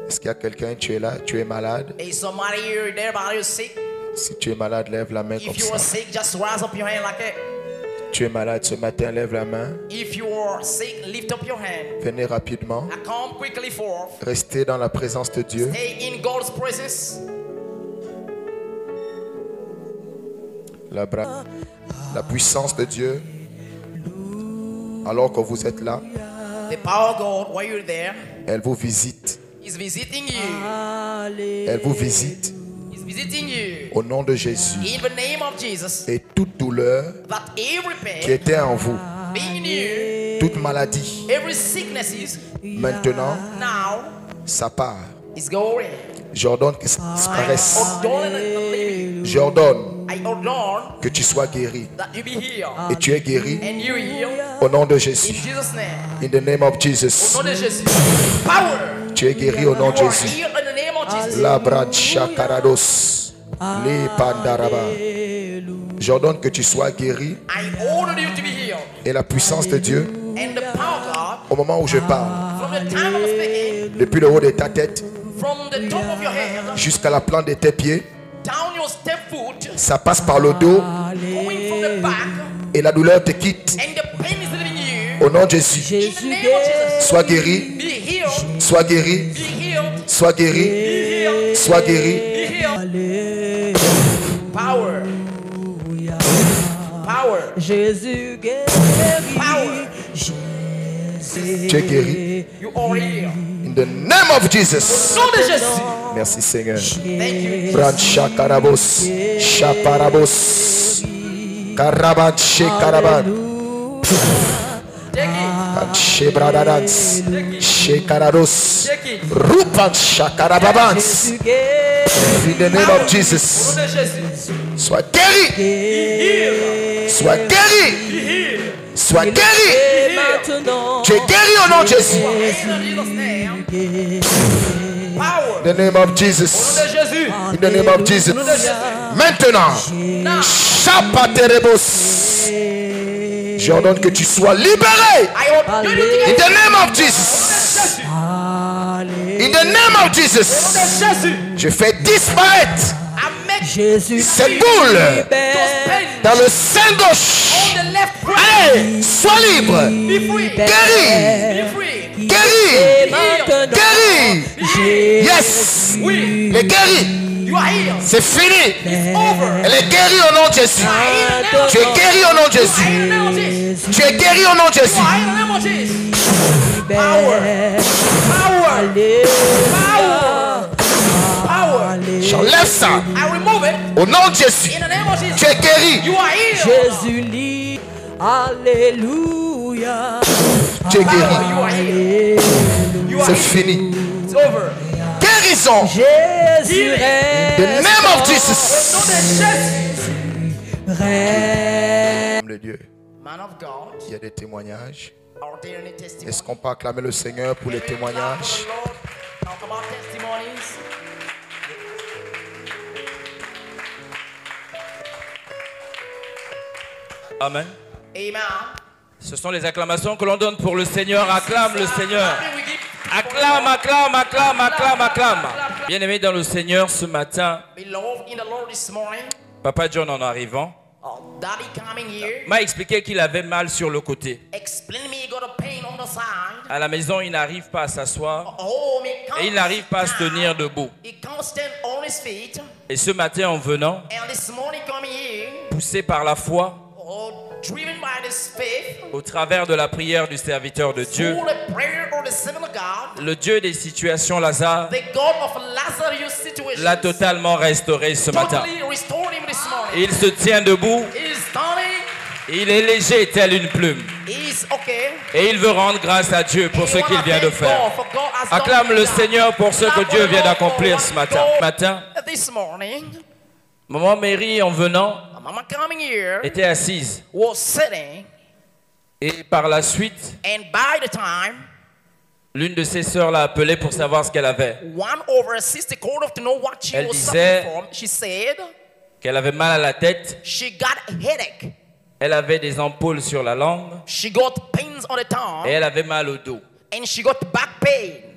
Est-ce qu'il y a quelqu'un, tu es là, tu es malade? Is somebody here there but you're sick? Si tu es malade, lève la main comme If you are ça. sick, just raise up your hand like that. Tu es malade ce matin, lève la main. If you are sick, lift up your hand. Venez rapidement. Now come quickly forth. Restez dans la présence de Dieu. Stay in God's presence. La puissance de Dieu. Alors que vous êtes là, The power of God, while you're there, elle vous visite. is visiting you. Elle vous visite Is visiting you. au nom de Jésus. In the name of Jesus, Et toute douleur that every qui pain était en vous, being in you, toute maladie, every sickness is maintenant, now ça part. is going. J'ordonne que ça disparaisse. Ordonne, J'ordonne I ordonne que tu sois guéri. that you be healed. Et tu es guéri And you heal au nom de in Jésus. Jesus' name. In the name of Jesus. Au nom de Jésus. Power. Tu es guéri au nom de You are Jésus. healed in the name of Jesus. La brancha carados. Les pandaraba. J'ordonne que tu sois guéri. I order you to be healed. Et la puissance de Dieu, And the power of God, au moment où je parle, from the time of speaking, depuis le haut de ta tête from the top of your head, jusqu'à la plante de tes pieds, down your step foot, ça passe par le dos going from the back, et la douleur te quitte. and the pain is leaving you. Au nom de Jésus, In the name of Jesus, sois guéri, be healed, sois guéri, be healed, sois guéri, be healed, sois guéri. be healed. Power. Power. Jésus guérit. Power. Tu es guéri. You are healed. In the name of Jesus. Nom de Jésus. Merci Seigneur. Thank you. Brancha carabos, chaparabos, carabat, carabat, Take it. chebradadans, checarados, Take it. rupan chacarababans. Jésus guérit. In the name of Au Jesus. nom de Jésus. Sois guéri, Heal. sois guéri, Heal. sois guéri. Et maintenant, Tu es guéri au nom de Jésus. In Jesus' name. Power. In the name of Au Jesus. nom de Jésus. In the name of Jesus. Maintenant, Now, chapaterebos. J'ordonne que tu sois libéré. I order you to In get the name of Jesus. In the name of Jesus. Jésus. Je fais disparaître I make Jésus cette boule libère. dans le sein gauche. the left foot. Allez, sois libre. Be free. Guéri. Be free. Guéri. Et maintenant, Guéri. Jésus Yes. Oui. Le guéri. You are healed. C'est fini. Over. Elle est guérie au nom de Jésus. Tu es guéri au nom de In the Jésus. name of Jesus. Tu es guéri au nom de Jésus. In the name of Jesus. libère. Power. Alléluia. Power. J'enlève ça I remove it. au nom de Jésus. In the name of Jesus. Tu es guéri. You are healed. Jésus lit. Alléluia. Tu es Power. guéri. You are healed. You are C'est healed. fini. It's over. Guérison. Jésus The reste. name of Nom Jesus. de Jésus. Reste. Le Dieu, Man of God. il y a des témoignages. Are there any testimonies? Est-ce qu'on peut acclamer le Seigneur pour les témoignages? Talk about testimonies. Amen. Amen. Ce sont les acclamations que l'on donne pour le Seigneur. Acclame le Seigneur. We give Acclame, acclame, acclame, acclame, acclame. Bien-aimé dans le Seigneur, ce matin, Beloved in the Lord this morning. Papa John en arrivant Daddy coming here. m'a expliqué qu'il avait mal sur le côté. Explain me he got a pain on the side. À la maison, il n'arrive pas à s'asseoir Oh, me can't et il n'arrive pas à se stand. tenir debout. He can't stand on his feet. Et ce matin, en venant, And this morning coming here, poussé par la foi, driven by this faith, au travers de la prière du serviteur de Dieu, through the prayer of the servant of God, le Dieu des situations, Lazare, the God of Lazarus situation, l'a totalement restauré ce matin. totally restored him this morning. Il se tient debout, He is standing. il est léger tel une plume. He is okay. Et il veut rendre grâce à Dieu pour ce He qu'il wanna vient de thank faire. God for God has done Acclame le for Seigneur pour ce que Clap Dieu for vient the Lord d'accomplir for ce what matin. God this morning, Maman Mary, en venant, Mama coming here était assise. was sitting, Et par la suite, and by the time l'une de ses sœurs l'a appelée pour savoir ce qu'elle avait. one of her sister called up to know what she Elle was disait- suffering from, she said Qu'elle avait mal à la tête. she got a headache, Elle avait des ampoules sur la langue. she got pains on the tongue, Et elle avait mal au dos. and she got back pain.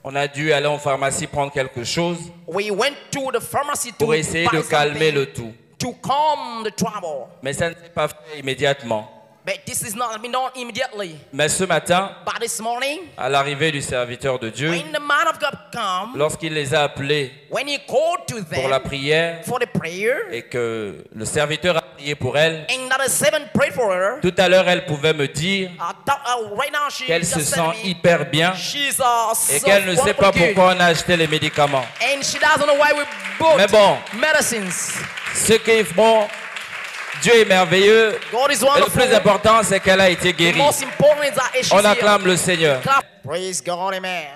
On a dû aller en pharmacie prendre quelque chose We went to the pharmacy to pour essayer de buy calmer something le tout. to calm the trouble. Mais ça ne s'est pas fait immédiatement. But this is not been done immediately. Mais ce matin, But this morning, à l'arrivée du serviteur de Dieu, when the man of God come, lorsqu'il les a appelés when he called to pour la them prière for the prayer, et que le serviteur a prié pour elle, and that the seven prayed for her, tout à l'heure, elle pouvait me dire right now she qu'elle just se said sent to me, hyper bien she's et qu'elle ne sait pas good. pourquoi on a acheté les médicaments. And she doesn't know why we bought Mais bon, medicines. ce qu'ils font, Dieu est merveilleux. God is Et le wonderful. plus important, c'est qu'elle a été The guérie. most important is that she's On healed. acclame le Seigneur. Praise God, amen.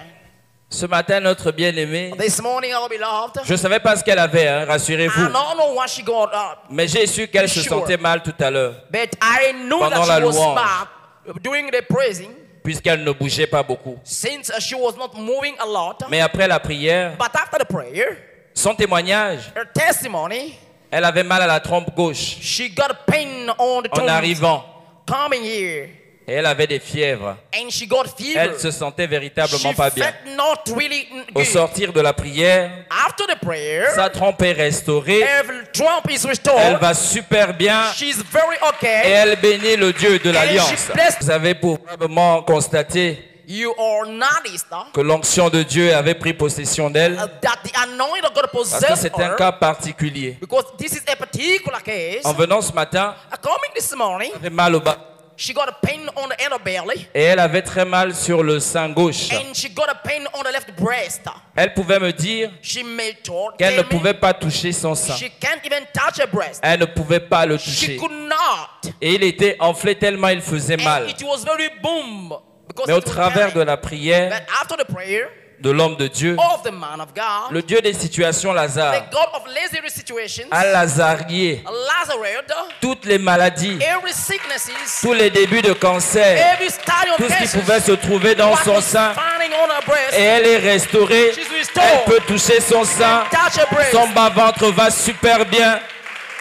Ce matin, notre bien-aimée, This morning, our beloved, je ne savais pas ce qu'elle avait, hein, I rassurez-vous. don't know what she got, Mais j'ai su qu'elle se Sure. sentait mal tout à l'heure, but I knew Pendant that la she was louange. bad doing the praising, puisqu'elle ne bougeait pas beaucoup. since she was not moving a lot. Mais après la prière, But after the prayer, son témoignage, her testimony, elle avait mal à la trompe gauche she got pain on the en tongue arrivant. coming here, Et elle avait des fièvres. and she got fever. Elle se sentait véritablement She pas bien. felt not really Au good. sortir de la prière, After the prayer, sa trompe est restaurée. every trump is Elle restored. va super bien. She's very Et okay. elle bénit le Dieu de l'Alliance. she blessed- Vous avez probablement constaté You are noticed que l'onction de Dieu avait pris possession d'elle. that the anointing of God Parce que possessed c'est un her, cas particulier. because this is a particular case. En venant ce matin, Coming this morning, elle avait mal au bas. she got a pain on the inner belly, Et elle avait très mal sur le sein gauche. and she got a pain on the left breast. Elle pouvait me dire She made told qu'elle ne me pouvait pas toucher son sein. she can't even touch her breast. Elle ne pouvait pas le She toucher. could not. Et il était enflé tellement il faisait mal. And it was very boom. Because Mais au it was travers de pain. la prière But after the prayer de l'homme de Dieu, of the man of God, le Dieu des situations the Lazare, God of Lazarus situations, a lazarié Lazarus, toutes les maladies, every sicknesses, tous les débuts de cancer, every style of tout ce qui cancer, pouvait se trouver dans what son was sein. finding on her breast, Et elle est restaurée. she's restored. Elle peut toucher son sein. Touch her breast. Son bas-ventre va super bien.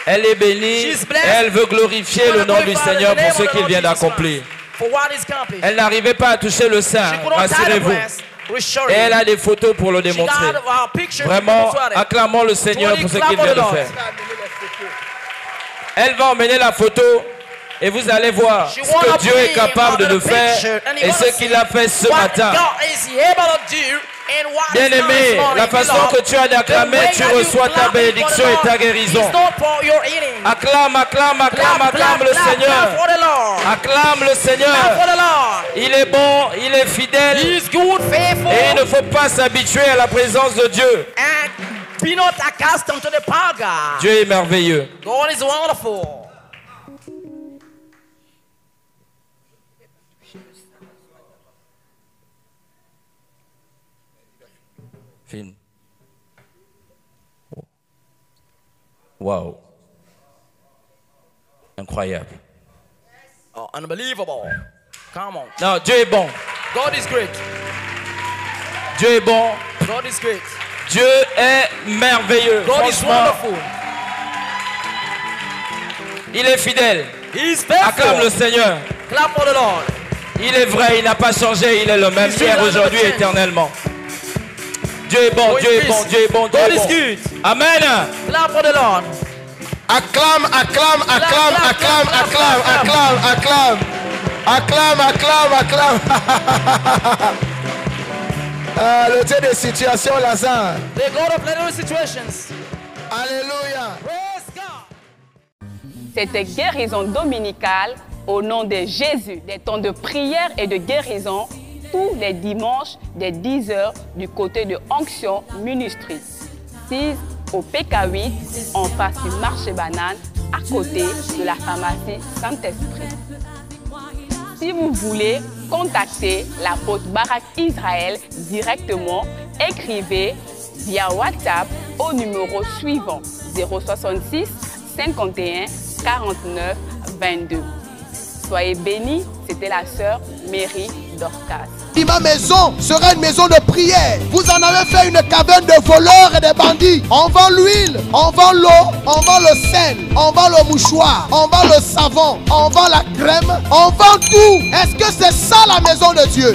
Elle est bénie. She's blessed. Elle veut glorifier le nom du Seigneur pour ce qu'il vient d'accomplir. For what is accomplished. Elle n'arrivait pas à toucher le sein, She could not touch the rassurez-vous. breast. Reassuring. Et elle a des photos pour le She démontrer. got a picture. Vraiment, to it. acclamons le Seigneur pour ce Clap qu'il for vient the de Lord. faire. Elle va emmener la photo et vous allez voir She ce wanna que Dieu est bring capable out de the faire picture, and he et wanna ce qu'il a fait ce what matin. God is able to do and what Bien is not aimé, this morning, la façon beloved. que tu as d'acclamer, The way tu that you reçois ta clap bénédiction for the et ta Lord guérison. is not for your healing. Acclame, acclame, acclame, Clap, acclame clap, le clap, clap Seigneur. for the Lord. Acclame le Clap for Seigneur. the Lord. Il est bon, il est fidèle He is good, faithful, et il ne faut pas s'habituer à la présence de Dieu. and be not accustomed to the power of God. Dieu est merveilleux. God is wonderful. Film. Waouh. Incroyable. Oh, unbelievable. Come on. Non, Dieu est bon. God is great. Dieu est bon. God is great. Dieu est merveilleux. God is Franchement, wonderful. il est fidèle. He is Acclame le faithful. Seigneur. Clap for the Lord. Il est vrai, il n'a pas changé, il est le même hier, aujourd'hui, éternellement. Dieu est bon, Dieu est bon, Dieu est bon, Dieu God est is bon. good. Amen. Clap for the Lord. Acclame, acclame, acclame, acclame, acclame, acclame, acclame. Acclame, acclame, acclame. Ah, le Dieu des situations, Lazare. The God of little situations. Alléluia. Praise God. C'était guérison dominicale au nom de Jésus, des temps de prière et de guérison tous les dimanches dès 10h du côté de Onction Ministry, 6 au PK8 en face du marché banane à côté de la pharmacie Saint-Esprit. Si vous voulez contacter l'apôtre Barak Israël directement, écrivez via WhatsApp au numéro suivant 066 51 49 22. Soyez bénis, c'était la sœur Mary Dorcas. Ma maison sera une maison de prière. Vous en avez fait une caverne de voleurs et de bandits. On vend l'huile, on vend l'eau, on vend le sel, on vend le mouchoir, on vend le savon, on vend la crème, on vend tout. Est-ce que c'est ça la maison de Dieu?